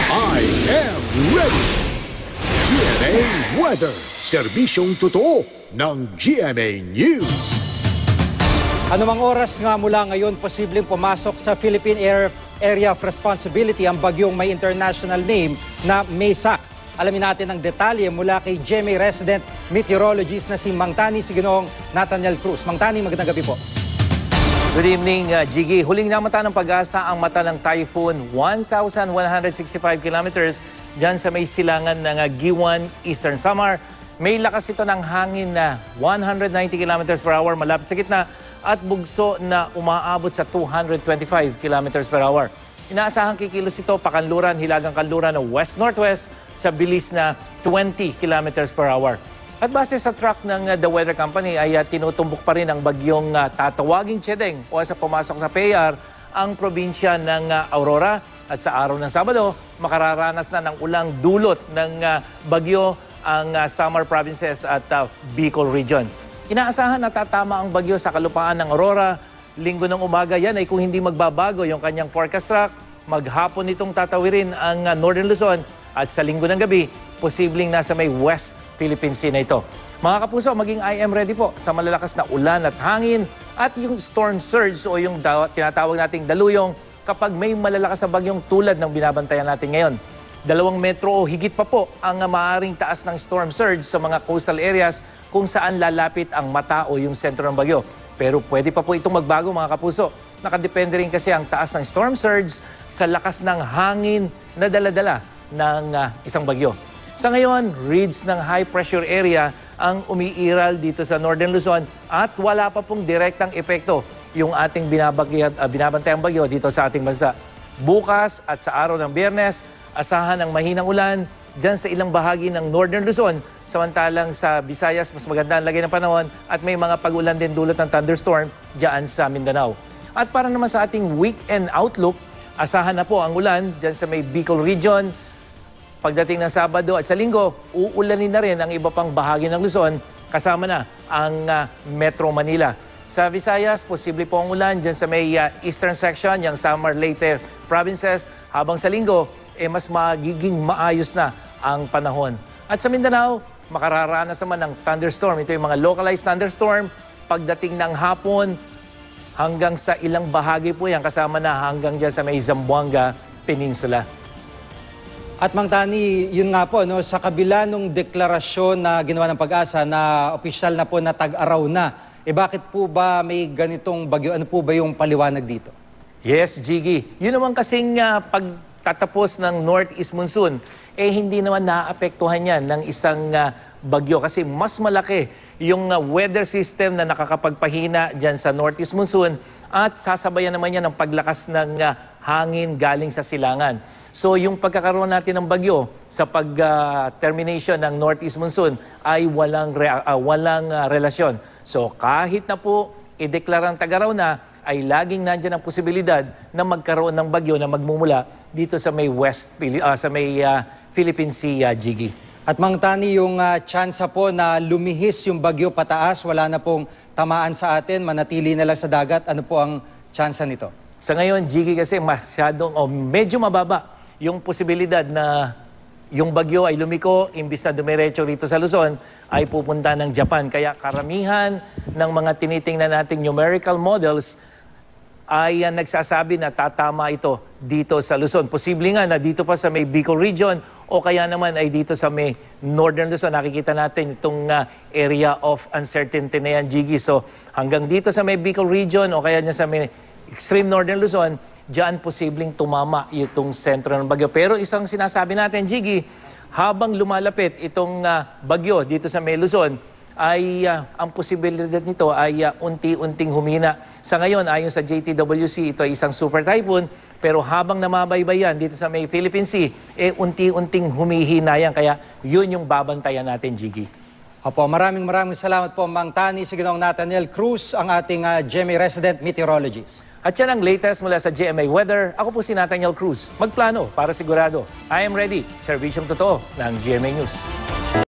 I am ready! GMA Weather, serbisyong totoo ng GMA News. Anumang oras nga mula ngayon, posibleng pumasok sa Philippine Area of Responsibility ang bagyong may international name na Maysak. Alamin natin ang detalye mula kay GMA resident meteorologist na si Mang Tani Siginoong Nathaniel Cruz. Mang Tani, magandang gabi po. Good evening, Jiggy. Huling namata ng pag-asa ang mata ng typhoon, 1,165 kilometers dyan sa may silangan ng Giwan, Eastern Samar. May lakas ito ng hangin na 190 kilometers per hour malapit sa gitna at bugso na umaabot sa 225 kilometers per hour. Inaasahan kikilos ito pakanluran, hilagang kanluran ng west-northwest sa bilis na 20 kilometers per hour. At base sa track ng The Weather Company ay tinutumbok pa rin ang bagyong tatawaging Chedeng o sa pumasok sa PAR ang probinsya ng Aurora. At sa araw ng Sabado, makararanas na ng ulang dulot ng bagyo ang Samar Provinces at Bicol Region. Inaasahan na tatama ang bagyo sa kalupaan ng Aurora. Linggo ng umaga yan ay kung hindi magbabago yung kanyang forecast track, maghapon itong tatawirin ang Northern Luzon at sa linggo ng gabi, posibleng nasa may West Philippine Sea na ito. Mga kapuso, maging I am ready po sa malalakas na ulan at hangin at yung storm surge o yung tinatawag nating daluyong kapag may malalakas na bagyong tulad ng binabantayan natin ngayon. 2 metro o higit pa po ang maaaring taas ng storm surge sa mga coastal areas kung saan lalapit ang mata o yung sentro ng bagyo. Pero pwede pa po itong magbago mga kapuso. Nakadepende rin kasi ang taas ng storm surge sa lakas ng hangin na dala-dala ng isang bagyo. Sa ngayon, ridge ng high pressure area ang umiiral dito sa Northern Luzon at wala pa pong direktang epekto yung ating binabantayang bagyo dito sa ating bansa. Bukas at sa araw ng Biyernes, asahan ang mahinang ulan dyan sa ilang bahagi ng Northern Luzon. Samantalang sa Visayas, mas maganda ang lagay ng panahon at may mga pag-ulan din dulot ng thunderstorm dyan sa Mindanao. At para naman sa ating weekend outlook, asahan na po ang ulan dyan sa may Bicol Region. Pagdating ng Sabado at sa Linggo, uulanin na rin ang iba pang bahagi ng Luzon, kasama na ang Metro Manila. Sa Visayas, posible po ang ulan dyan sa may eastern section, yung Samar Leyte provinces, habang sa Linggo, mas magiging maayos na ang panahon. At sa Mindanao, makararanas naman ng thunderstorm. Ito yung mga localized thunderstorm. Pagdating ng hapon, hanggang sa ilang bahagi po yan, kasama na hanggang dyan sa may Zamboanga Peninsula. At Mang Tani, yun nga po, no, sa kabila nung deklarasyon na ginawa ng Pag-asa na opisyal na po na tag-araw na, bakit po ba may ganitong bagyo? Ano po ba yung paliwanag dito? Yes, Jiggy. Yun naman kasing pagtatapos ng Northeast Monsoon, hindi naman naapektuhan yan ng isang bagyo kasi mas malaki yung weather system na nakakapagpahina dyan sa Northeast Monsoon at sasabayan naman yan ng paglakas ng hangin galing sa silangan. So yung pagkakaroon natin ng bagyo sa pag-termination ng Northeast Monsoon ay walang relasyon. So kahit na po ideklarang tag-araw na, ay laging nandyan ang posibilidad na magkaroon ng bagyo na magmumula dito sa may Philippine Sea, Jiggy. At Mang Tani, yung tsansa po na lumihis yung bagyo pataas, wala na pong tamaan sa atin, manatili na lang sa dagat, ano po ang tsansa nito? Sa ngayon, Jiggy, kasi medyo mababa yung posibilidad na yung bagyo ay lumiko, imbis na dumiretso rito sa Luzon, ay pupunta ng Japan. Kaya karamihan ng mga tinitingnan nating numerical models ay nagsasabi na tatama ito dito sa Luzon. Posible nga na dito pa sa may Bicol Region o kaya naman ay dito sa may Northern Luzon. Nakikita natin itong area of uncertainty na yan, Jiggy. So hanggang dito sa may Bicol Region o kaya sa may extreme Northern Luzon, diyan posibleng tumama itong sentro ng bagyo. Pero isang sinasabi natin, Jiggy, habang lumalapit itong bagyo dito sa may Luzon, ay ang posibilidad nito ay unti-unting humina. Sa ngayon, ayon sa JTWC, ito ay isang super typhoon, pero habang namabaybayan dito sa may Philippine Sea, unti-unting humihina yan. Kaya yun yung babantayan natin, Jiggy. Opo, maraming salamat po, Mang Tani Siginoong Nathaniel Cruz, ang ating GMA resident meteorologist. At yan ang latest mula sa GMA Weather. Ako po si Nathaniel Cruz. Magplano para sigurado. I am ready. Serbisyong totoo ng GMA News.